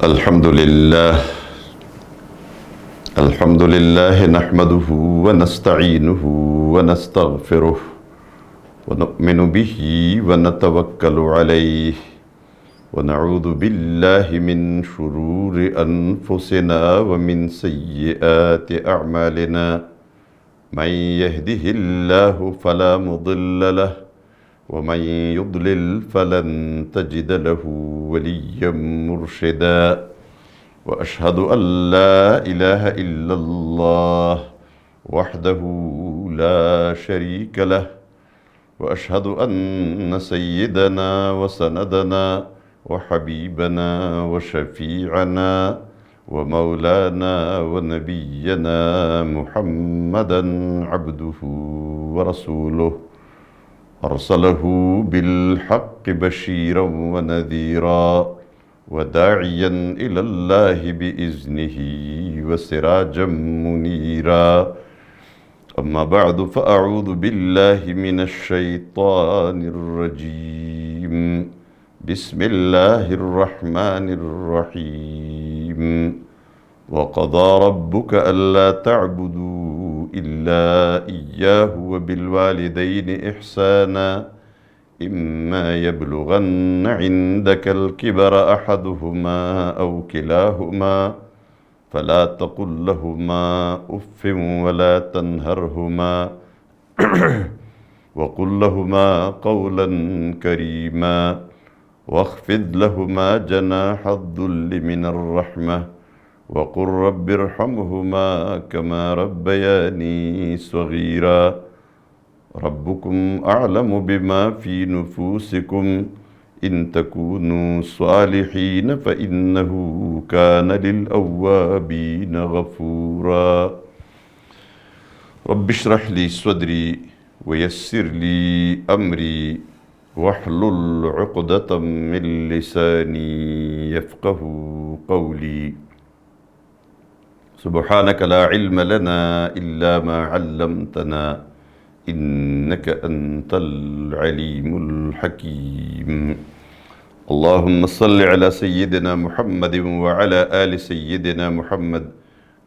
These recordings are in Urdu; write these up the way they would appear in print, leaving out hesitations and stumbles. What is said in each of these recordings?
الحمد لله نحمده ونستعينه ونستغفره ونؤمن به ونتوكل عليه ونعوذ بالله من شرور أنفسنا ومن سيئات أعمالنا من يهده الله فلا مضل له ومن يضلل فلن تجد له وليا مرشدا وأشهد أن لا إله إلا الله وحده لا شريك له وأشهد أن سيدنا وسندنا وحبيبنا وشفيعنا ومولانا ونبينا محمدا عبده ورسوله أرسله بالحق بشيرا ونذيرا وداعيا إلى الله بإذنه وسراجا منيرا أما بعد فأعوذ بالله من الشيطان الرجيم بسم الله الرحمن الرحيم وقضى ربك ألا تعبدوا إلا إياه وبالوالدين إحسانا إما يبلغن عندك الكبر أحدهما أو كلاهما فلا تقل لهما أف ولا تنهرهما وقل لهما قولا كريما واخفض لهما جناح الذل من الرحمة وقل رب ارحمهما كما ربياني صغيرا ربكم أعلم بما في نفوسكم إن تكونوا صالحين فإنه كان للأوابين غفورا رب اشرح لي صدري ويسر لي أمري واحلل عقدة من لساني يفقه قولي سبحانك لا علم لنا إلا ما علمتنا إنك أنت العليم الحكيم اللهم صل على سيدنا محمد وعلى آل سيدنا محمد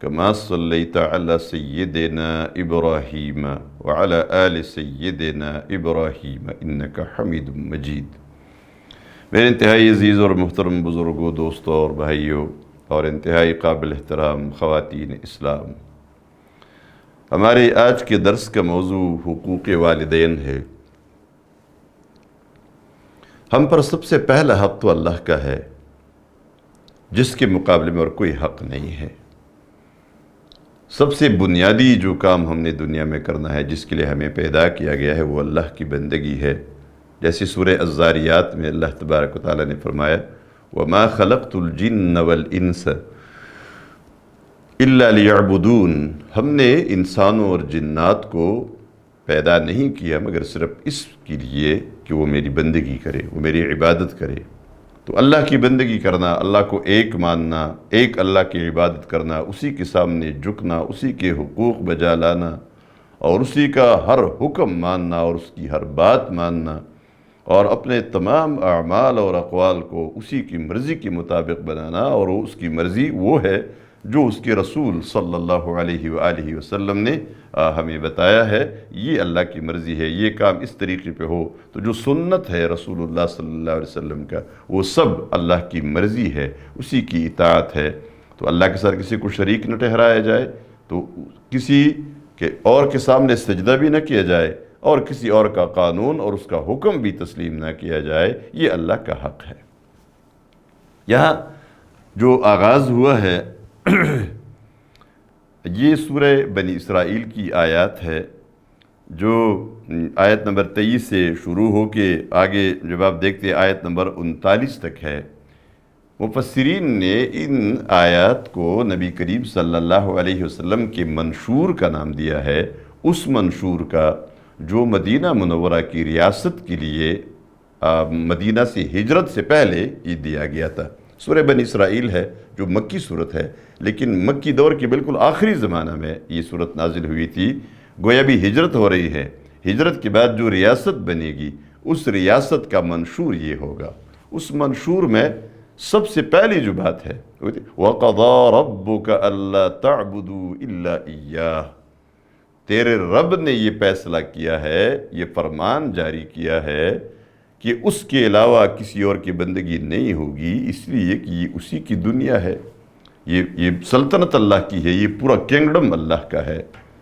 كما صليت على سيدنا إبراهيم وعلى آل سيدنا إبراهيم إنك حميد مجيد میرے انتہائی عزیز اور محترم بزرگوں، دوستوں اور بھائیوں اور انتہائی قابل احترام خواتین اسلام، ہمارے آج کے درس کا موضوع حقوق والدین ہے۔ ہم پر سب سے پہلا حق تو اللہ کا ہے، جس کے مقابلے میں اور کوئی حق نہیں ہے۔ سب سے بنیادی جو کام ہم نے دنیا میں کرنا ہے، جس کے لیے ہمیں پیدا کیا گیا ہے، وہ اللہ کی بندگی ہے۔ جیسے سورہ الذاریات میں اللہ تبارک و تعالیٰ نے فرمایا وَمَا خَلَقْتُ الْجِنَّ وَالْإِنسَ إِلَّا لِيَعْبُدُونَ، ہم نے انسانوں اور جنات کو پیدا نہیں کیا مگر صرف اس کے لیے کہ وہ میری بندگی کرے، وہ میری عبادت کرے۔ تو اللہ کی بندگی کرنا، اللہ کو ایک ماننا، ایک اللہ کی عبادت کرنا، اسی کے سامنے جھکنا، اسی کے حقوق بجا لانا اور اسی کا ہر حکم ماننا اور اس کی ہر بات ماننا اور اپنے تمام اعمال اور اقوال کو اسی کی مرضی کے مطابق بنانا، اور اس کی مرضی وہ ہے جو اس کے رسول صلی اللہ علیہ وآلہ وسلم نے ہمیں بتایا ہے۔ یہ اللہ کی مرضی ہے، یہ کام اس طریقے پہ ہو۔ تو جو سنت ہے رسول اللہ صلی اللہ علیہ وسلم کا، وہ سب اللہ کی مرضی ہے، اسی کی اطاعت ہے۔ تو اللہ کے ساتھ کسی کو شریک نہ ٹھہرایا جائے، تو کسی کے اور کے سامنے سجدہ بھی نہ کیا جائے، اور کسی اور کا قانون اور اس کا حکم بھی تسلیم نہ کیا جائے، یہ اللہ کا حق ہے۔ یہاں جو آغاز ہوا ہے یہ سورہ بنی اسرائیل کی آیات ہے، جو آیت نمبر 23 سے شروع ہو کے آگے جب آپ دیکھتے ہیں آیت نمبر 39 تک ہے۔ مفسرین نے ان آیات کو نبی کریم صلی اللہ علیہ وسلم کے منشور کا نام دیا ہے، اس منشور کا جو مدینہ منورہ کی ریاست کے لیے مدینہ سے ہجرت سے پہلے یہ دیا گیا تھا۔ سورہ بنی اسرائیل ہے جو مکی صورت ہے، لیکن مکی دور کے بالکل آخری زمانہ میں یہ صورت نازل ہوئی تھی۔ گویا بھی ہجرت ہو رہی ہے، ہجرت کے بعد جو ریاست بنے گی اس ریاست کا منشور یہ ہوگا۔ اس منشور میں سب سے پہلی جو بات ہے وَقَضَى رَبُّكَ أَلَّا تَعْبُدُوا إِلَّا إِيَّاهُ، تیرے رب نے یہ فیصلہ کیا ہے، یہ فرمان جاری کیا ہے کہ اس کے علاوہ کسی اور کی بندگی نہیں ہوگی، اس لیے کہ یہ اسی کی دنیا ہے، یہ سلطنت اللہ کی ہے، یہ پورا کنگڈم اللہ کا ہے،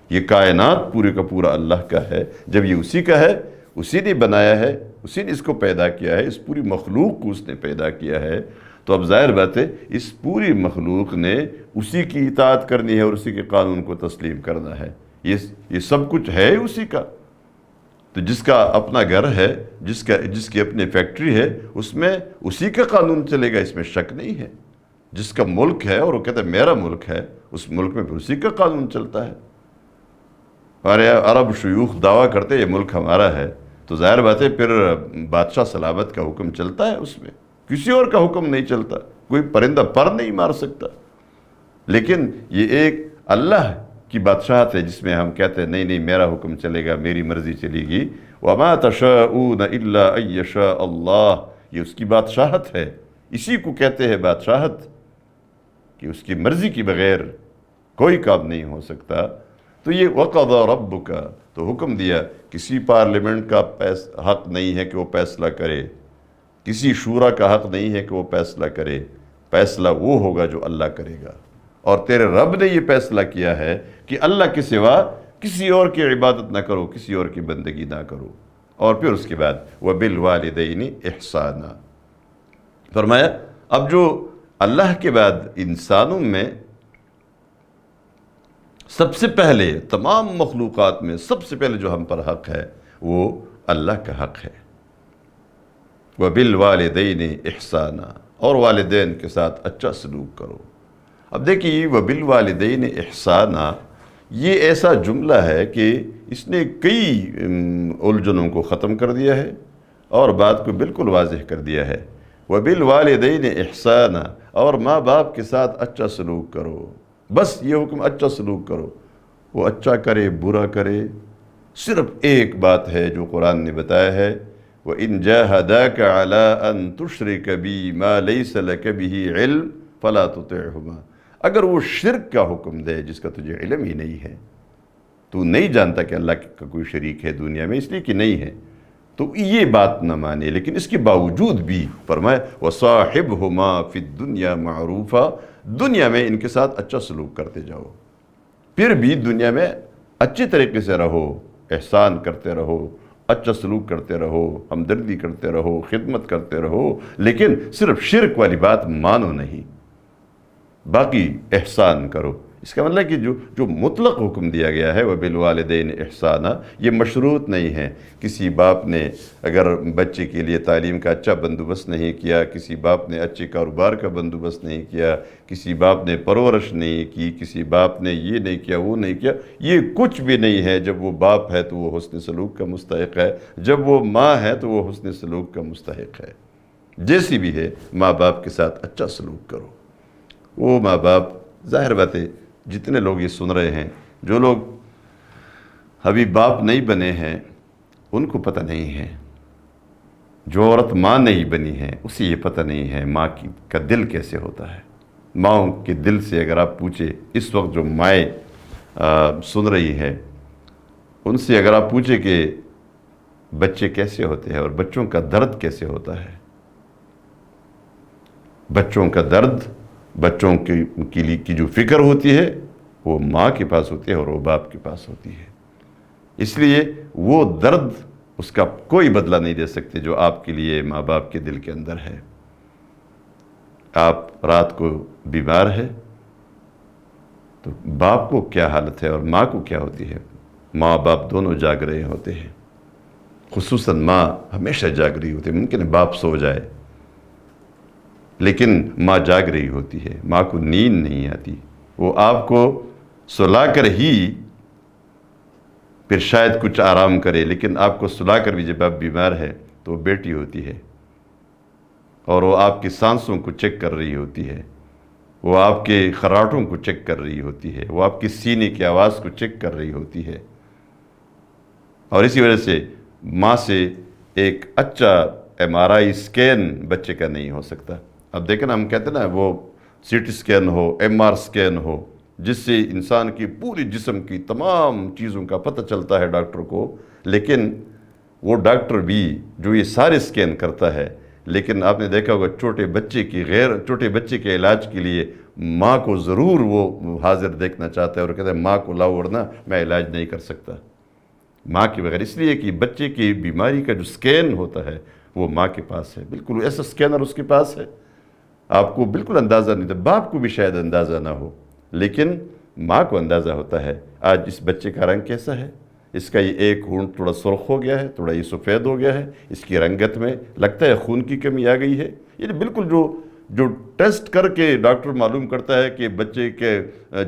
یہ کائنات پورے کا پورا اللہ کا ہے۔ جب یہ اسی کا ہے، اسی نے بنایا ہے، اسی نے اس کو پیدا کیا ہے، اس پوری مخلوق کو اس نے پیدا کیا ہے، تو اب ظاہر بات ہے اس پوری مخلوق نے اسی کی اطاعت کرنی ہے اور اسی کے قانون کو تسلیم کرنا ہے۔ یہ سب کچھ ہے اسی کا۔ تو جس کا اپنا گھر ہے، جس کی اپنی فیکٹری ہے، اس میں اسی کا قانون چلے گا، اس میں شک نہیں ہے۔ جس کا ملک ہے اور وہ کہتا ہے میرا ملک ہے، اس ملک میں پھر اسی کا قانون چلتا ہے۔ ہمارے عرب شیوخ دعویٰ کرتے یہ ملک ہمارا ہے، تو ظاہر بات ہے پھر بادشاہ سلامت کا حکم چلتا ہے، اس میں کسی اور کا حکم نہیں چلتا، کوئی پرندہ پر نہیں مار سکتا۔ لیکن یہ ایک اللہ کی بادشاہت ہے جس میں ہم کہتے ہیں نہیں میرا حکم چلے گا، میری مرضی چلے گی۔ وَمَا تَشَاءُونَ إِلَّا أَن يَشَاءَ اللَّهُ، یہ اس کی بادشاہت ہے، اسی کو کہتے ہیں بادشاہت، کہ اس کی مرضی کی بغیر کوئی کام نہیں ہو سکتا۔ تو یہ وَقَضَى رَبُّكَ، تو حکم دیا، کسی پارلیمنٹ کا حق نہیں ہے کہ وہ فیصلہ کرے، کسی شورا کا حق نہیں ہے کہ وہ فیصلہ کرے، فیصلہ وہ ہوگا جو اللہ کرے گا۔ اور تیرے رب نے یہ فیصلہ کیا ہے کہ اللہ کے سوا کسی اور کی عبادت نہ کرو، کسی اور کی بندگی نہ کرو۔ اور پھر اس کے بعد وَبِالْوَالِدَيْنِ إِحْسَانًا، فرمایا اب جو اللہ کے بعد انسانوں میں سب سے پہلے، تمام مخلوقات میں سب سے پہلے جو ہم پر حق ہے وہ اللہ کا حق ہے۔ وَبِالْوَالِدَيْنِ إِحْسَانًا، اور والدین کے ساتھ اچھا سلوک کرو۔ اب دیکھیے وَبِالْوَالِدَيْنِ إِحْسَانًا، یہ ایسا جملہ ہے کہ اس نے کئی الجھنوں کو ختم کر دیا ہے اور بات کو بالکل واضح کر دیا ہے۔ وَبِالْوَالِدَيْنِ إِحْسَانًا، اور ماں باپ کے ساتھ اچھا سلوک کرو، بس یہ حکم اچھا سلوک کرو، وہ اچھا کرے برا کرے، صرف ایک بات ہے جو قرآن نے بتایا ہے، وَإِن جَاهَدَاكَ عَلَىٰ أَن تُشْرِكَ بِي مَا لَيْسَ لَكَ بِهِ عِلْمٌ فَلَا تُطِعْهُمَا، اگر وہ شرک کا حکم دے جس کا تجھے علم ہی نہیں ہے، تو نہیں جانتا کہ اللہ کا کوئی شریک ہے دنیا میں، اس لیے کہ نہیں ہے، تو یہ بات نہ مانے، لیکن اس کے باوجود بھی فرمائے وَصَاحِبْهُمَا فِي الدُّنْيَا مَعْرُوفًا، دنیا میں ان کے ساتھ اچھا سلوک کرتے جاؤ، پھر بھی دنیا میں اچھے طریقے سے رہو، احسان کرتے رہو، اچھا سلوک کرتے رہو، ہمدردی کرتے رہو، خدمت کرتے رہو، لیکن صرف شرک والی بات مانو نہیں، باقی احسان کرو۔ اس کا مطلب ہے کہ جو مطلق حکم دیا گیا ہے وَبِالْوَالِدَيْنِ إِحْسَانًا، یہ مشروط نہیں ہے۔ کسی باپ نے اگر بچے کے لیے تعلیم کا اچھا بندوبست نہیں کیا، کسی باپ نے اچھے کاروبار کا بندوبست نہیں کیا، کسی باپ نے پرورش نہیں کی، کسی باپ نے یہ نہیں کیا وہ نہیں کیا، یہ کچھ بھی نہیں ہے۔ جب وہ باپ ہے تو وہ حسن سلوک کا مستحق ہے، جب وہ ماں ہے تو وہ حسن سلوک کا مستحق ہے۔ جیسی بھی ہے ماں باپ کے ساتھ اچھا سلوک کرو۔ وہ ماں باپ، ظاہر بات ہے جتنے لوگ یہ سن رہے ہیں، جو لوگ ابھی باپ نہیں بنے ہیں ان کو پتہ نہیں ہے، جو عورت ماں نہیں بنی ہے اسے یہ پتہ نہیں ہے ماں کا دل کیسے ہوتا ہے۔ ماؤں کے دل سے اگر آپ پوچھیں، اس وقت جو مائیں سن رہی ہے ان سے اگر آپ پوچھیں کہ بچے کیسے ہوتے ہیں اور بچوں کا درد کیسے ہوتا ہے، بچوں کا درد، بچوں کی جو فکر ہوتی ہے وہ ماں کے پاس ہوتی ہے اور وہ باپ کے پاس ہوتی ہے۔ اس لیے وہ درد اس کا کوئی بدلہ نہیں دے سکتے جو آپ کے لیے ماں باپ کے دل کے اندر ہے۔ آپ رات کو بیمار ہے تو باپ کو کیا حالت ہے اور ماں کو کیا ہوتی ہے؟ ماں باپ دونوں جاگ رہے ہوتے ہیں، خصوصاً ماں ہمیشہ جاگ رہی ہوتی ہے۔ ممکن ہے باپ سو جائے لیکن ماں جاگ رہی ہوتی ہے، ماں کو نیند نہیں آتی، وہ آپ کو سلا کر ہی پھر شاید کچھ آرام کرے، لیکن آپ کو سلا کر بھی جب آپ بیمار ہے تو وہ بیٹی ہوتی ہے اور وہ آپ کی سانسوں کو چیک کر رہی ہوتی ہے، وہ آپ کے خراٹوں کو چیک کر رہی ہوتی ہے، وہ آپ کی سینے کی آواز کو چیک کر رہی ہوتی ہے۔ اور اسی وجہ سے ماں سے ایک اچھا MRI اسکین بچے کا نہیں ہو سکتا۔ اب دیکھیں نا، ہم کہتے ہیں نا وہ سی ٹی اسکین ہو، ایم آر اسکین ہو، جس سے انسان کی پوری جسم کی تمام چیزوں کا پتہ چلتا ہے ڈاکٹر کو، لیکن وہ ڈاکٹر بھی جو یہ سارے اسکین کرتا ہے، لیکن آپ نے دیکھا ہوگا چھوٹے بچے کے علاج کے لیے ماں کو ضرور وہ حاضر دیکھنا چاہتا ہے اور کہتا ہے ماں کو لاؤ ورنہ میں علاج نہیں کر سکتا ماں کے بغیر، اس لیے کہ بچے کی بیماری کا جو سکین ہوتا ہے وہ ماں کے پاس ہے، بالکل ایسا سکینر اس کے پاس ہے، آپ کو بالکل اندازہ نہیں تھا، باپ کو بھی شاید اندازہ نہ ہو، لیکن ماں کو اندازہ ہوتا ہے آج اس بچے کا رنگ کیسا ہے، اس کا یہ ایک ہونٹ تھوڑا سرخ ہو گیا ہے، تھوڑا یہ سفید ہو گیا ہے، اس کی رنگت میں لگتا ہے خون کی کمی آ گئی ہے، یہ بالکل جو ٹیسٹ کر کے ڈاکٹر معلوم کرتا ہے کہ بچے کے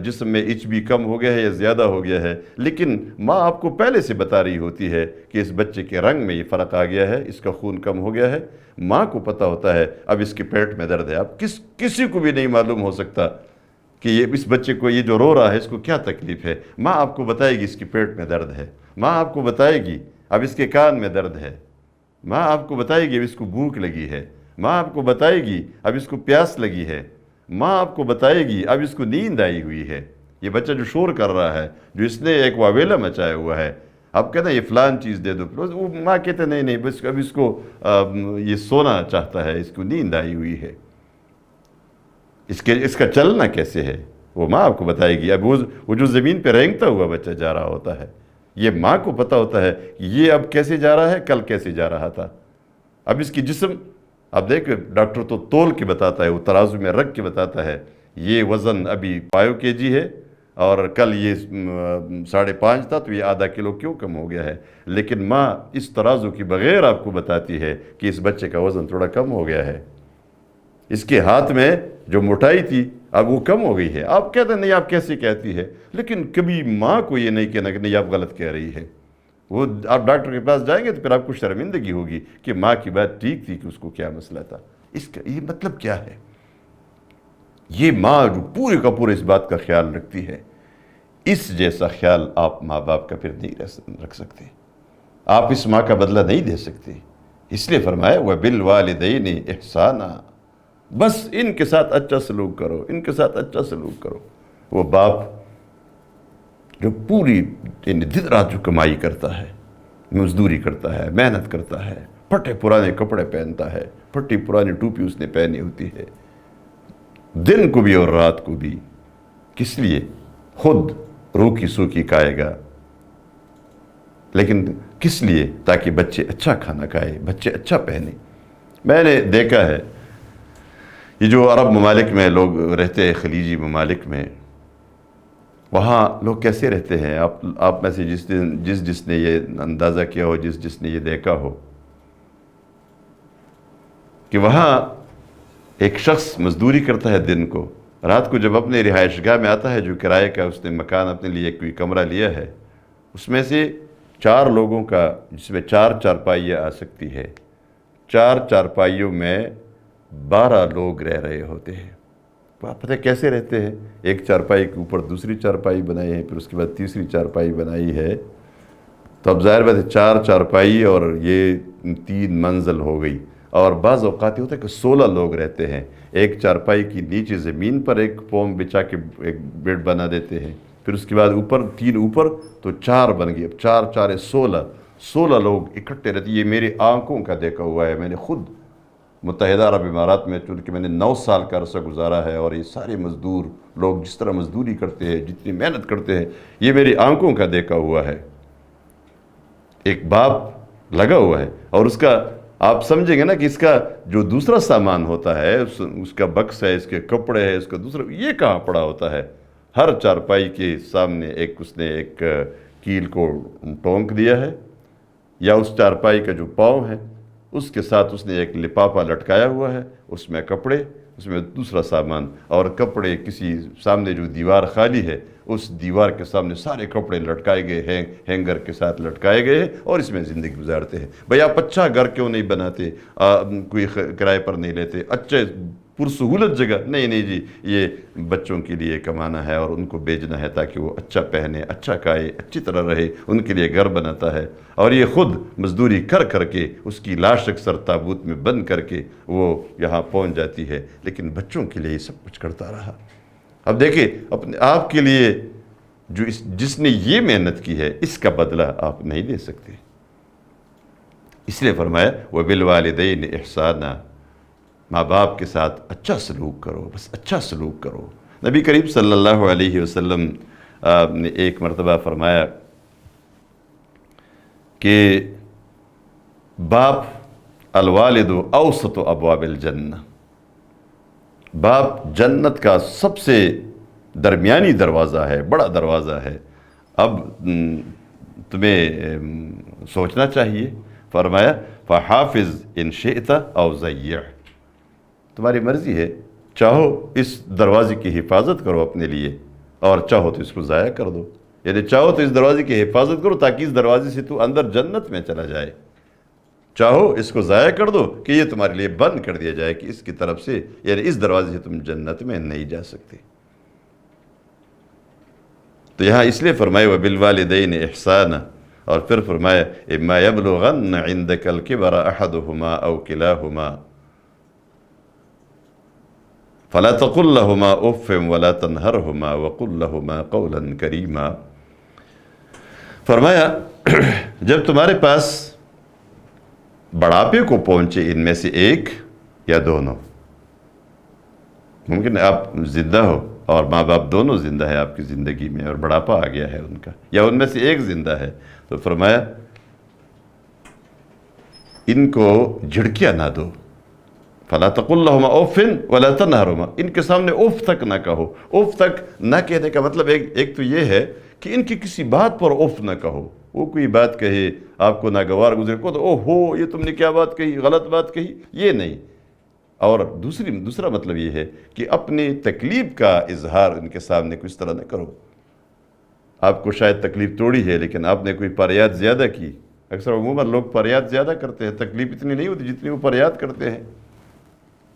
جسم میں ایچ بی کم ہو گیا ہے یا زیادہ ہو گیا ہے، لیکن ماں آپ کو پہلے سے بتا رہی ہوتی ہے کہ اس بچے کے رنگ میں یہ فرق آ گیا ہے، اس کا خون کم ہو گیا ہے، ماں کو پتہ ہوتا ہے اب اس کے پیٹ میں درد ہے، اب کسی کو بھی نہیں معلوم ہو سکتا کہ اس بچے کو یہ جو رو رہا ہے اس کو کیا تکلیف ہے، ماں آپ کو بتائے گی اس کے پیٹ میں درد ہے، ماں آپ کو بتائے گی اب اس کے کان میں درد ہے، ماں آپ کو بتائے گی اب اس کو بھوک لگی ہے، ماں آپ کو بتائے گی اب اس کو پیاس لگی ہے، ماں آپ کو بتائے گی اب اس کو نیند آئی ہوئی ہے، یہ بچہ جو شور کر رہا ہے، جو اس نے ایک واویلا مچایا ہوا ہے، آپ کہتے ہیں یہ فلان چیز دے دو، وہ ماں کہتے ہیں نہیں بس اب اس کو یہ سونا چاہتا ہے، اس کو نیند آئی ہوئی ہے، اس کا چلنا کیسے ہے وہ ماں آپ کو بتائے گی، اب وہ جو زمین پہ رینگتا ہوا بچہ جا رہا ہوتا ہے، یہ ماں کو پتہ ہوتا ہے کہ یہ اب کیسے جا رہا ہے، کل کیسے جا رہا تھا، اب اس کی جسم اب دیکھ ڈاکٹر تو تول کے بتاتا ہے، وہ ترازو میں رکھ کے بتاتا ہے یہ وزن ابی 5 kg ہے اور کل یہ 5.5 تھا تو یہ ½ کلو کیوں کم ہو گیا ہے، لیکن ماں اس ترازو کی بغیر آپ کو بتاتی ہے کہ اس بچے کا وزن تھوڑا کم ہو گیا ہے، اس کے ہاتھ میں جو موٹائی تھی اب وہ کم ہو گئی ہے، آپ کہتے ہیں نہیں آپ کیسے کہتی ہے، لیکن کبھی ماں کو یہ نہیں کہنا کہ نہیں آپ غلط کہہ رہی ہے، وہ آپ ڈاکٹر کے پاس جائیں گے تو پھر آپ کو شرمندگی ہوگی کہ ماں کی بات ٹھیک تھی کہ اس کو کیا مسئلہ تھا، اس کا یہ مطلب کیا ہے، یہ ماں جو پورے کا پورا اس بات کا خیال رکھتی ہے، اس جیسا خیال آپ ماں باپ کا پھر نہیں رکھ سکتے، آپ اس ماں کا بدلہ نہیں دے سکتے، اس لیے فرمایا وَبِالْوَالِدَيْنِ إِحْسَانًا، بس ان کے ساتھ اچھا سلوک کرو، ان کے ساتھ اچھا سلوک کرو، وہ باپ جو پوری دن رات جو کمائی کرتا ہے، مزدوری کرتا ہے، محنت کرتا ہے، پھٹے پرانے کپڑے پہنتا ہے، پھٹی پرانی ٹوپی اس نے پہنی ہوتی ہے، دن کو بھی اور رات کو بھی، کس لیے؟ خود روکی سوکی کھائے گا، لیکن کس لیے؟ تاکہ بچے اچھا کھانا کھائے، بچے اچھا پہنے۔ میں نے دیکھا ہے یہ جو عرب ممالک میں لوگ رہتے ہیں، خلیجی ممالک میں، وہاں لوگ کیسے رہتے ہیں، آپ میں سے جس نے یہ اندازہ کیا ہو، جس نے یہ دیکھا ہو کہ وہاں ایک شخص مزدوری کرتا ہے دن کو، رات کو جب اپنے رہائش گاہ میں آتا ہے، جو کرائے کا اس نے مکان اپنے لیے کوئی کمرہ لیا ہے، اس میں سے 4 لوگوں کا، جس میں 4 چارپائیاں آ سکتی ہے، 4 چارپائیوں میں 12 لوگ رہ رہے ہوتے ہیں، آپ پتہ کیسے رہتے ہیں؟ ایک چارپائی کے اوپر دوسری چارپائی بنائی ہے، پھر اس کے بعد تیسری چارپائی بنائی ہے، تو اب ظاہر بات ہے 4 چارپائی اور یہ 3 منزل ہو گئی، اور بعض اوقات ہوتا ہے کہ 16 لوگ رہتے ہیں، ایک چارپائی کی نیچے زمین پر ایک فوم بچھا کے ایک بیڈ بنا دیتے ہیں، پھر اس کے بعد اوپر 3 اوپر تو 4 بن گئی، اب 4 4 16 لوگ اکٹھے رہتے ہیں، یہ میری آنکھوں کا دیکھا ہوا ہے، میں نے خود متحدہ عرب امارات میں، چونکہ میں نے 9 سال کا عرصہ گزارا ہے، اور یہ سارے مزدور لوگ جس طرح مزدوری کرتے ہیں، جتنی محنت کرتے ہیں، یہ میری آنکھوں کا دیکھا ہوا ہے، ایک باپ لگا ہوا ہے، اور اس کا آپ سمجھیں گے نا کہ اس کا جو دوسرا سامان ہوتا ہے، اس کا بکس ہے، اس کے کپڑے ہے، اس کا دوسرا یہ کہاں پڑا ہوتا ہے، ہر چارپائی کے سامنے اس نے ایک کیل کو ٹونک دیا ہے، یا اس چارپائی کا جو پاؤں ہے اس کے ساتھ اس نے ایک لپاپا لٹکایا ہوا ہے، اس میں کپڑے، اس میں دوسرا سامان، اور کپڑے کسی سامنے جو دیوار خالی ہے اس دیوار کے سامنے سارے کپڑے لٹکائے گئے ہیں، ہینگر کے ساتھ لٹکائے گئے ہیں، اور اس میں زندگی گزارتے ہیں۔ بھئی آپ اچھا گھر کیوں نہیں بناتے، کوئی کرائے پر نہیں لیتے، اچھے پرسہولت جگہ، نہیں نہیں جی یہ بچوں کے لیے کمانا ہے اور ان کو بیچنا ہے تاکہ وہ اچھا پہنے، اچھا کھائے، اچھی طرح رہے، ان کے لیے گھر بناتا ہے، اور یہ خود مزدوری کر کر کے اس کی لاش اکثر تابوت میں بند کر کے وہ یہاں پہنچ جاتی ہے، لیکن بچوں کے لیے یہ سب کچھ کرتا رہا۔ اب دیکھیں اپنے آپ کے لیے جس نے یہ محنت کی ہے اس کا بدلہ آپ نہیں دے سکتے، اس لیے فرمایا وَبِالْوَالِدَيْنِ إِحْسَانًا، ماں باپ کے ساتھ اچھا سلوک کرو، بس اچھا سلوک کرو۔ نبی کریم صلی اللہ علیہ وسلم نے ایک مرتبہ فرمایا کہ باپ الوالد اوسط ابواب الجنہ، باپ جنت کا سب سے درمیانی دروازہ ہے، بڑا دروازہ ہے۔ اب تمہیں سوچنا چاہیے، فرمایا فحافظ ان شئت او ضیع، تمہاری مرضی ہے، چاہو اس دروازے کی حفاظت کرو اپنے لیے اور چاہو تو اس کو ضائع کر دو، یعنی چاہو تو اس دروازے کی حفاظت کرو تاکہ اس دروازے سے تو اندر جنت میں چلا جائے، چاہو اس کو ضائع کر دو کہ یہ تمہارے لیے بند کر دیا جائے کہ اس کی طرف سے، یعنی اس دروازے سے تم جنت میں نہیں جا سکتے۔ تو یہاں اس لیے فرمایا وَبِالْوَالِدَيْنِ إِحْسَانًا، اور پھر فرمایا إِمَّا يَبْلُغَنَّ عِنْدَكَ الْكِبَرَ أَحَدُهُمَا أَوْ كِلَاهُمَا فَلَا تَقُلْ لَهُمَا أُفٍّ وَلَا تَنْهَرْهُمَا وَقُلْ لَهُمَا قَوْلًا كَرِيمًا، فرمایا جب تمہارے پاس بڑھاپے کو پہنچے ان میں سے ایک یا دونوں، ممکن ہے آپ زندہ ہو اور ماں باپ دونوں زندہ ہے آپ کی زندگی میں اور بڑھاپا آ گیا ہے ان کا، یا ان میں سے ایک زندہ ہے، تو فرمایا ان کو جھڑکیاں نہ دو، فَلَا تَقُلْ لَهُمَا أُفٍّ وَلَا تَنْهَرْهُمَا، ان کے سامنے اف تک نہ کہو۔ اف تک نہ کہنے کا مطلب ایک تو یہ ہے کہ ان کی کسی بات پر اف نہ کہو، وہ کوئی بات کہے آپ کو ناگوار گزرے کو تو اوہ ہو یہ تم نے کیا بات کہی، غلط بات کہی، یہ نہیں۔ اور دوسرا مطلب یہ ہے کہ اپنی تکلیف کا اظہار ان کے سامنے کچھ طرح نہ کرو۔ آپ کو شاید تکلیف توڑی ہے لیکن آپ نے کوئی فریاد زیادہ کی، اکثر عموماً لوگ فریاد زیادہ کرتے ہیں، تکلیف اتنی نہیں ہوتی جتنی وہ فریاد کرتے ہیں۔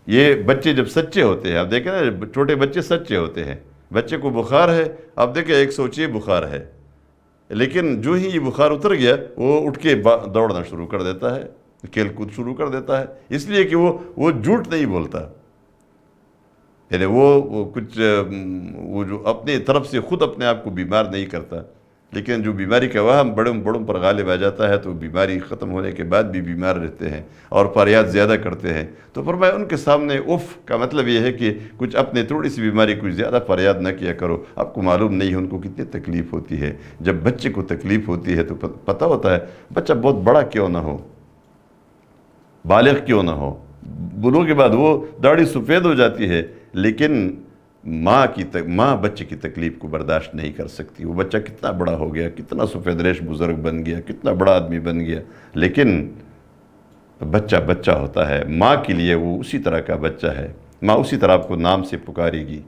یہ بچے جب سچے ہوتے ہیں، آپ دیکھیں نا چھوٹے بچے سچے ہوتے ہیں، بچے کو بخار ہے، آپ دیکھیں ایک سوچیے بخار ہے، لیکن جو ہی یہ بخار اتر گیا وہ اٹھ کے دوڑنا شروع کر دیتا ہے، کھیل کود شروع کر دیتا ہے، اس لیے کہ وہ جھوٹ نہیں بولتا، یعنی وہ کچھ وہ جو اپنی طرف سے خود اپنے آپ کو بیمار نہیں کرتا، لیکن جو بیماری کا وہم بڑوں پر غالب آ جاتا ہے تو بیماری ختم ہونے کے بعد بھی بیمار رہتے ہیں اور فریاد زیادہ کرتے ہیں۔ تو فرمایا ان کے سامنے اف کا مطلب یہ ہے کہ کچھ اپنے تھوڑی سی بیماری کچھ زیادہ فریاد نہ کیا کرو، آپ کو معلوم نہیں ہے ان کو کتنی تکلیف ہوتی ہے۔ جب بچے کو تکلیف ہوتی ہے تو پتہ ہوتا ہے بچہ بہت بڑا کیوں نہ ہو، بالغ کیوں نہ ہو، بلوغ کے بعد وہ داڑھی سفید ہو جاتی ہے، لیکن ماں بچے کی تکلیف کو برداشت نہیں کر سکتی۔ وہ بچہ کتنا بڑا ہو گیا، کتنا سفید ریش بزرگ بن گیا، کتنا بڑا آدمی بن گیا، لیکن بچہ بچہ ہوتا ہے، ماں کے لیے وہ اسی طرح کا بچہ ہے، ماں اسی طرح آپ کو نام سے پکارے گی۔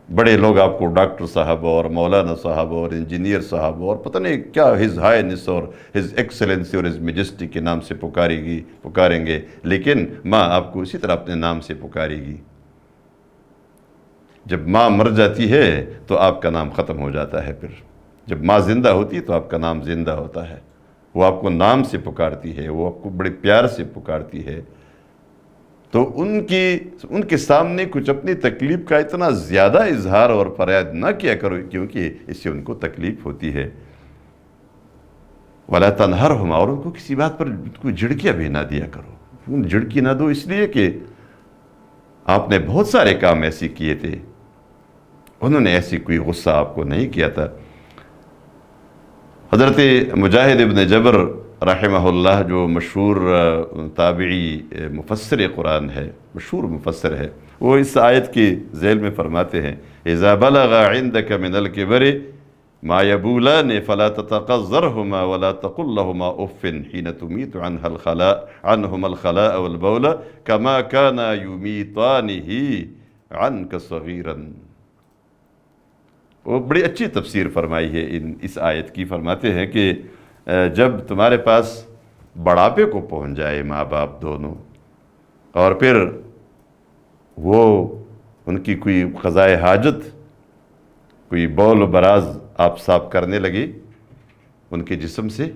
بڑے لوگ آپ کو ڈاکٹر صاحب اور مولانا صاحب اور انجینئر صاحب اور پتہ نہیں کیا ہز ہائنس اور ہز ایکسلنسی اور ہز میجسٹی کے نام سے پکاریں گے، لیکن ماں آپ کو اسی طرح اپنے نام سے پکارے گی۔ جب ماں مر جاتی ہے تو آپ کا نام ختم ہو جاتا ہے، پھر جب ماں زندہ ہوتی ہے تو آپ کا نام زندہ ہوتا ہے، وہ آپ کو نام سے پکارتی ہے، وہ آپ کو بڑے پیار سے پکارتی ہے۔ تو ان کے سامنے کچھ اپنی تکلیف کا اتنا زیادہ اظہار اور فریاد نہ کیا کرو کیونکہ اس سے ان کو تکلیف ہوتی ہے۔ وَلَا تَنْهَرْهُمَا، اور ان کو کسی بات پر کوئی جھڑکیاں بھی نہ دیا کرو، جھڑکی نہ دو، اس لیے کہ آپ نے بہت سارے کام ایسے کیے تھے، انہوں نے ایسی کوئی غصہ آپ کو نہیں کیا تھا۔ حضرت مجاہد ابن جبر رحمہ اللہ جو مشہور تابعی مفسر قرآن ہے، مشہور مفسر ہے، وہ اس آیت کی ذیل میں فرماتے ہیں اذا بلغ عندك من الكبر ما يبولان فلا تتقذرهما ولا تقل لهما اف حين تميت عنهما الخلاء والبول كما كان يميطانه عنك صغيرا۔ وہ بڑی اچھی تفسیر فرمائی ہے اس آیت کی، فرماتے ہیں کہ جب تمہارے پاس بڑھاپے کو پہنچ جائے ماں باپ دونوں، اور پھر وہ ان کی کوئی قضائے حاجت، کوئی بول و براز آپ صاف کرنے لگے ان کے جسم سے،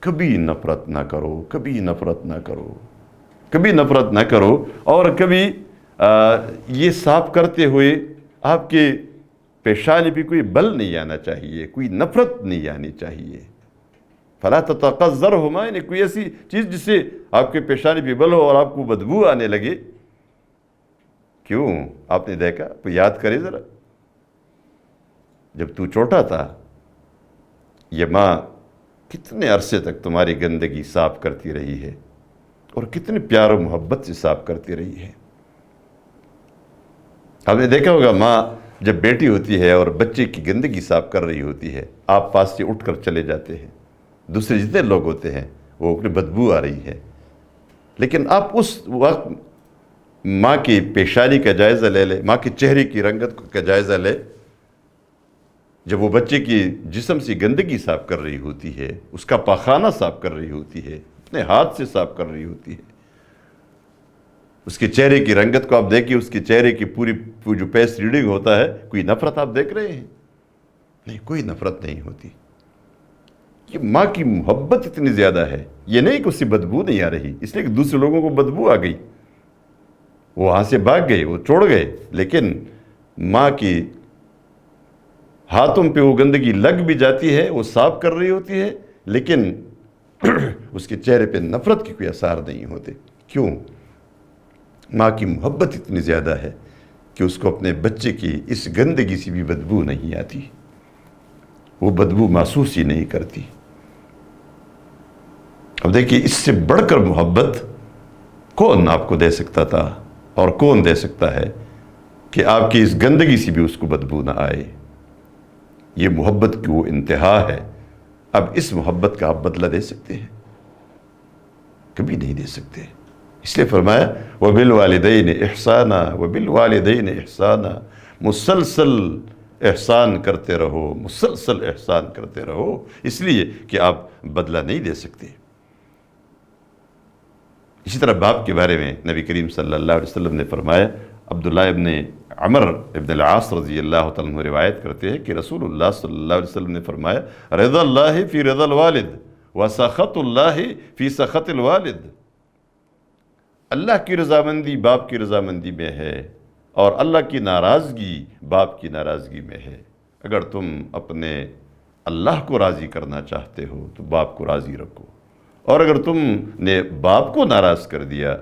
کبھی نفرت نہ کرو، کبھی نفرت نہ کرو، کبھی نفرت نہ کرو، اور کبھی یہ صاف کرتے ہوئے آپ کے پیشانی پہ کوئی بل نہیں آنا چاہیے، کوئی نفرت نہیں آنی چاہیے۔ فلا تتقذرہما، یعنی کوئی ایسی چیز جس سے آپ کے پیشانی پہ بل ہو اور آپ کو بدبو آنے لگے۔ کیوں؟ آپ نے دیکھا، تو یاد کرے ذرا، جب تو چھوٹا تھا یہ ماں کتنے عرصے تک تمہاری گندگی صاف کرتی رہی ہے، اور کتنے پیار و محبت سے صاف کرتی رہی ہے۔ آپ نے دیکھا ہوگا ماں جب بیٹی ہوتی ہے اور بچے کی گندگی صاف کر رہی ہوتی ہے، آپ پاس سے اٹھ کر چلے جاتے ہیں، دوسرے جتنے لوگ ہوتے ہیں وہ اپنی بدبو آ رہی ہے، لیکن آپ اس وقت ماں کی پیشانی کا جائزہ لے لیں، ماں کے چہرے کی رنگت کا جائزہ لے، جب وہ بچے کی جسم سے گندگی صاف کر رہی ہوتی ہے، اس کا پاخانہ صاف کر رہی ہوتی ہے، اپنے ہاتھ سے صاف کر رہی ہوتی ہے، اس کے چہرے کی رنگت کو آپ دیکھیں، اس کے چہرے کی پوری جو پیس ریڈنگ ہوتا ہے، کوئی نفرت آپ دیکھ رہے ہیں؟ نہیں، کوئی نفرت نہیں ہوتی۔ یہ ماں کی محبت اتنی زیادہ ہے، یہ نہیں کہ اس سے بدبو نہیں آ رہی، اس لیے کہ دوسرے لوگوں کو بدبو آ گئی، وہ وہاں سے بھاگ گئے، وہ چھوڑ گئے، لیکن ماں کی ہاتھوں پہ وہ گندگی لگ بھی جاتی ہے، وہ صاف کر رہی ہوتی ہے، لیکن اس کے چہرے پہ نفرت کے کوئی اثار نہیں ہوتے۔ کیوں؟ ماں کی محبت اتنی زیادہ ہے کہ اس کو اپنے بچے کی اس گندگی سے بھی بدبو نہیں آتی، وہ بدبو محسوس ہی نہیں کرتی۔ اب دیکھیے، اس سے بڑھ کر محبت کون آپ کو دے سکتا تھا، اور کون دے سکتا ہے کہ آپ کی اس گندگی سے بھی اس کو بدبو نہ آئے؟ یہ محبت کی وہ انتہا ہے۔ اب اس محبت کا آپ بدلہ دے سکتے ہیں؟ کبھی نہیں دے سکتے۔ اس لیے فرمایا وَبِالْوَالِدَيْنِ إِحْسَانًا وَبِالْوَالِدَيْنِ إِحْسَانًا، مسلسل احسان کرتے رہو، مسلسل احسان کرتے رہو، اس لیے کہ آپ بدلہ نہیں دے سکتے۔ اسی طرح باپ کے بارے میں نبی کریم صلی اللہ علیہ وسلم نے فرمایا، عبداللہ ابن عمر ابن العاص رضی اللہ تعالیٰ عنہ روایت کرتے ہیں کہ رسول اللہ صلی اللہ علیہ وسلم نے فرمایا، رضا اللہ فی رضا الوالد وسخط اللہ فی سخط الوالد، اللہ کی رضامندی باپ کی رضامندی میں ہے، اور اللہ کی ناراضگی باپ کی ناراضگی میں ہے۔ اگر تم اپنے اللہ کو راضی کرنا چاہتے ہو تو باپ کو راضی رکھو، اور اگر تم نے باپ کو ناراض کر دیا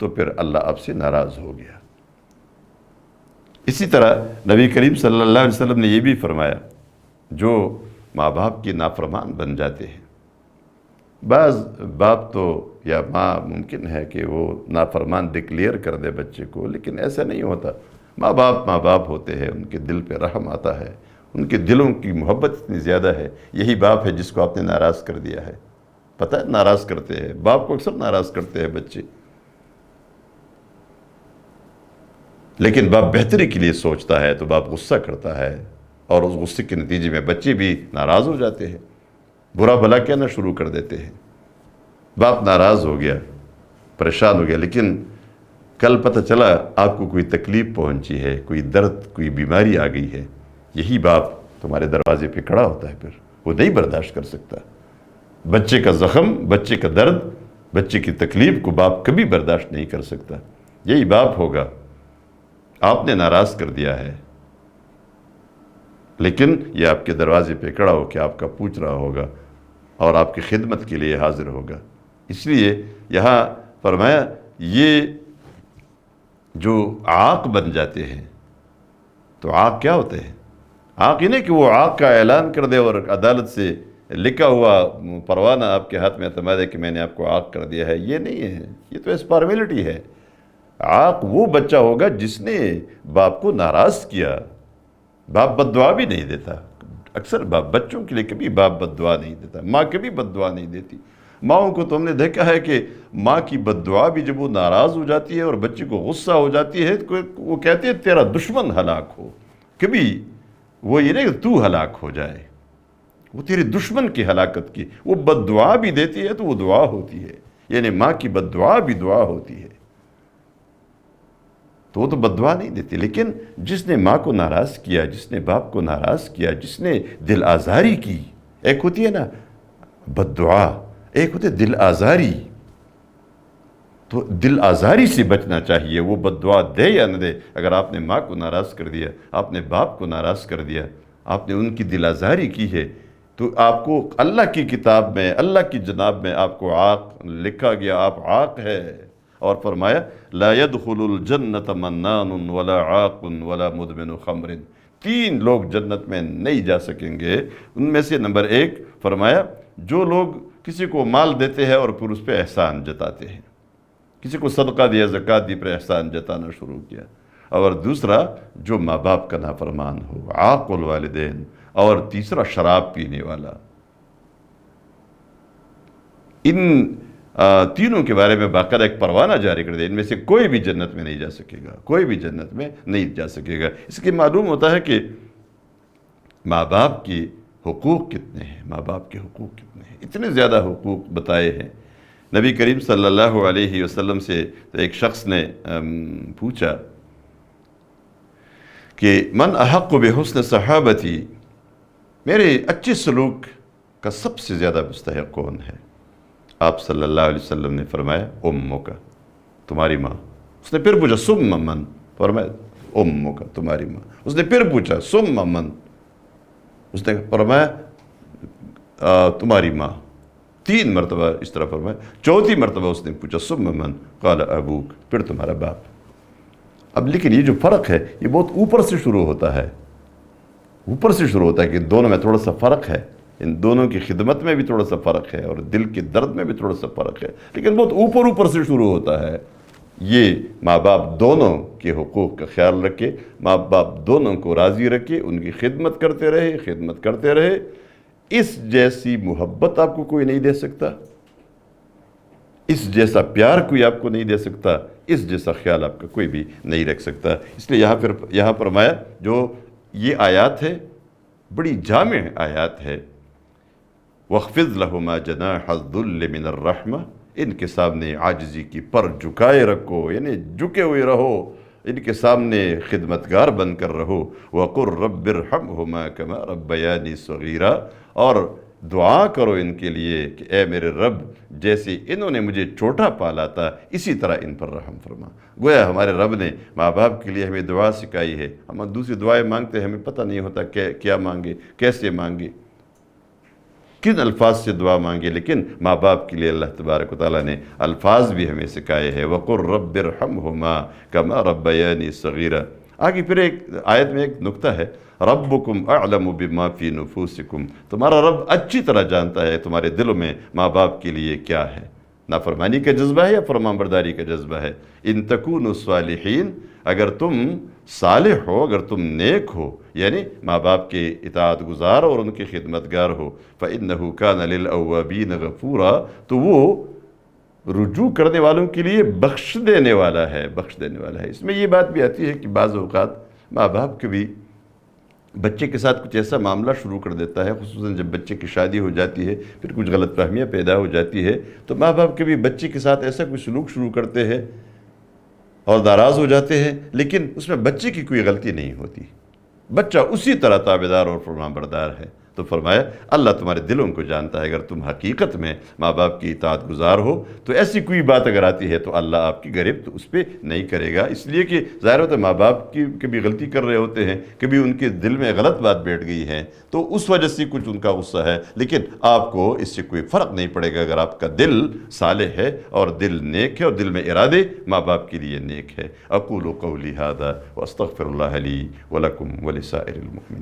تو پھر اللہ آپ سے ناراض ہو گیا۔ اسی طرح نبی کریم صلی اللہ علیہ وسلم نے یہ بھی فرمایا، جو ماں باپ کے نافرمان بن جاتے ہیں، بعض باپ تو یا ماں ممکن ہے کہ وہ نافرمان ڈکلیئر کر دے بچے کو، لیکن ایسا نہیں ہوتا۔ ماں باپ ہوتے ہیں، ان کے دل پہ رحم آتا ہے، ان کے دلوں کی محبت اتنی زیادہ ہے۔ یہی باپ ہے جس کو آپ نے ناراض کر دیا ہے۔ پتہ ہے ناراض کرتے ہیں، باپ کو اکثر ناراض کرتے ہیں بچے، لیکن باپ بہتری کے لیے سوچتا ہے تو باپ غصہ کرتا ہے، اور اس غصے کے نتیجے میں بچے بھی ناراض ہو جاتے ہیں، برا بھلا کہنا شروع کر دیتے ہیں۔ باپ ناراض ہو گیا، پریشان ہو گیا، لیکن کل پتہ چلا آپ کو کوئی تکلیف پہنچی ہے، کوئی درد، کوئی بیماری آ گئی ہے، یہی باپ تمہارے دروازے پہ کھڑا ہوتا ہے، پھر وہ نہیں برداشت کر سکتا۔ بچے کا زخم، بچے کا درد، بچے کی تکلیف کو باپ کبھی برداشت نہیں کر سکتا۔ یہی باپ ہوگا، آپ نے ناراض کر دیا ہے، لیکن یہ آپ کے دروازے پہ کھڑا ہو کے آپ کا پوچھ رہا ہوگا اور آپ کی خدمت کے لیے حاضر ہوگا۔ اس لیے یہاں فرمایا، یہ جو عاق بن جاتے ہیں، تو عاق کیا ہوتے ہیں؟ عاق یہ نہیں کہ وہ عاق کا اعلان کر دے اور عدالت سے لکھا ہوا پروانہ آپ کے ہاتھ میں اعتماد ہے کہ میں نے آپ کو عاق کر دیا ہے، یہ نہیں ہے، یہ تو اس فارمیلٹی ہے۔ عاق وہ بچہ ہوگا جس نے باپ کو ناراض کیا۔ باپ بد دعا بھی نہیں دیتا، اکثر باپ بچوں کے لیے کبھی باپ بد دعا نہیں دیتا، ماں کبھی بد دعا نہیں دیتی۔ ماؤں کو تو ہم نے دیکھا ہے کہ ماں کی بد دعا بھی جب وہ ناراض ہو جاتی ہے اور بچے کو غصہ ہو جاتی ہے تو وہ کہتے ہیں تیرا دشمن ہلاک ہو۔ کبھی وہ یہ نہیں کہ تو ہلاک ہو جائے، وہ تیرے دشمن کی ہلاکت کی، وہ بد دعا بھی دیتی ہے تو وہ دعا ہوتی ہے، یعنی ماں کی بد دعا بھی دعا ہوتی ہے۔ تو وہ تو بد دعا نہیں دیتی. لیکن جس نے ماں کو ناراض کیا، جس نے باپ کو ناراض کیا، جس نے دل آزاری کی، ایک ہوتی ہے نا بد دعا، ایک ہوتی ہے دل آزاری. تو دل آزاری سے بچنا چاہیے، وہ بد دعا دے یا نہ دے. اگر آپ نے ماں کو ناراض کر دیا، آپ نے باپ کو ناراض کر دیا، آپ نے ان کی دل آزاری کی ہے، تو آپ کو اللہ کی کتاب میں، اللہ کی جناب میں آپ کو عاق لکھا گیا، آپ عاق ہے. اور فرمایا لا يدخل الجنت منان ولا عاق ولا مدمن خمر. 3 لوگ جنت میں نہیں جا سکیں گے. ان میں سے نمبر 1 فرمایا جو لوگ کسی کو مال دیتے ہیں اور پھر اس پہ احسان جتاتے ہیں، کسی کو صدقہ دیا، زکوٰۃ دی، پر احسان جتانا شروع کیا. اور دوسرا جو ماں باپ کا نافرمان ہو، عاق الوالدین. اور تیسرا شراب پینے والا. ان تینوں کے بارے میں باقاعدہ ایک پروانہ جاری کر دیا، ان میں سے کوئی بھی جنت میں نہیں جا سکے گا، کوئی بھی جنت میں نہیں جا سکے گا. اس کے معلوم ہوتا ہے کہ ماں باپ کے حقوق کتنے ہیں، ماں باپ کے حقوق کتنے ہیں. اتنے زیادہ حقوق بتائے ہیں. نبی کریم صلی اللہ علیہ وسلم سے ایک شخص نے پوچھا کہ من احق بحسن صحابتی، میرے اچھے سلوک کا سب سے زیادہ مستحق کون ہے؟ آپ صلی اللہ علیہ وسلم نے فرمایا امک، تمہاری ماں. اس نے پھر پوچھا ثم من، فرمایا امک، تمہاری ماں. اس نے پھر پوچھا ثم من، اس نے فرمایا تمہاری ماں. 3 مرتبہ اس طرح فرمایا. 4تھی مرتبہ اس نے پوچھا ثم من، قال ابوک، پھر تمہارا باپ. اب لیکن یہ جو فرق ہے یہ بہت اوپر سے شروع ہوتا ہے، اوپر سے شروع ہوتا ہے کہ دونوں میں تھوڑا سا فرق ہے، ان دونوں کی خدمت میں بھی تھوڑا سا فرق ہے، اور دل کے درد میں بھی تھوڑا سا فرق ہے، لیکن بہت اوپر سے شروع ہوتا ہے. یہ ماں باپ دونوں کے حقوق کا خیال رکھے، ماں باپ دونوں کو راضی رکھے، ان کی خدمت کرتے رہے. اس جیسی محبت آپ کو کوئی نہیں دے سکتا، اس جیسا پیار کوئی آپ کو نہیں دے سکتا، اس جیسا خیال آپ کا کوئی بھی نہیں رکھ سکتا. اس لیے یہاں فرمایا جو یہ آیات ہے بڑی جامع آیات ہے. وَاخْفِضْ لَهُمَا جَنَاحَ الذُّلِّ مِنَ الرَّحْمَةِ، ان کے سامنے عاجزی کی پر جھکائے رکھو، یعنی جھکے ہوئے رہو، ان کے سامنے خدمتگار بن کر رہو. وَقُلْ رَبِّ ارْحَمْهُمَا كَمَا رَبَّيَانِي صَغِيرًا، اور دعا کرو ان کے لیے کہ اے میرے رب، جیسے انہوں نے مجھے چھوٹا پالا تھا اسی طرح ان پر رحم فرما. گویا ہمارے رب نے ماں باپ کے لیے ہمیں دعا سکھائی ہے. ہم دوسری دعائیں مانگتے ہیں، ہمیں پتہ نہیں ہوتا کہ کیا مانگے، کیسے مانگے، کن الفاظ سے دعا مانگے. لیکن ماں باپ کے لیے اللہ تبارک و تعالیٰ نے الفاظ بھی ہمیں سکھائے ہیں. وَقُلْ رَبِّ ارْحَمْهُمَا كَمَا رَبَّيَانِي صَغِيرًا. آگے پھر ایک آیت میں ایک نکتہ ہے، ربکم اعلم بما فی نفوسکم، تمہارا رب اچھی طرح جانتا ہے تمہارے دلوں میں ماں باپ کے لیے کیا ہے، نافرمانی کا جذبہ ہے یا فرمان برداری کا جذبہ ہے. ان تکونوا صالحین، اگر تم صالح ہو، اگر تم نیک ہو، یعنی ماں باپ کے اطاعت گزار اور ان کے خدمتگار ہو، فإنہ کان للأوابین غفورا، تو وہ رجوع کرنے والوں کے لیے بخش دینے والا ہے، بخش دینے والا ہے. اس میں یہ بات بھی آتی ہے کہ بعض اوقات ماں باپ کبھی بچے کے ساتھ کچھ ایسا معاملہ شروع کر دیتا ہے، خصوصاً جب بچے کی شادی ہو جاتی ہے، پھر کچھ غلط فہمیاں پیدا ہو جاتی ہے، تو ماں باپ کبھی بچے کے ساتھ ایسا کوئی سلوک شروع کرتے ہیں اور ناراض ہو جاتے ہیں، لیکن اس میں بچے کی کوئی غلطی نہیں ہوتی، بچہ اسی طرح تابعدار اور فرمان بردار ہے. تو فرمایا اللہ تمہارے دلوں کو جانتا ہے. اگر تم حقیقت میں ماں باپ کی اطاعت گزار ہو تو ایسی کوئی بات اگر آتی ہے تو اللہ آپ کی گریب تو اس پہ نہیں کرے گا، اس لیے کہ ظاہر ہوتا ہے ماں باپ کی کبھی غلطی کر رہے ہوتے ہیں، کبھی ان کے دل میں غلط بات بیٹھ گئی ہے تو اس وجہ سے کچھ ان کا غصہ ہے، لیکن آپ کو اس سے کوئی فرق نہیں پڑے گا اگر آپ کا دل صالح ہے اور دل نیک ہے اور دل میں ارادے ماں باپ کے لیے نیک ہے. اقول قولی ھذا واستغفر اللہ لی ولکم ولسائر المؤمنین.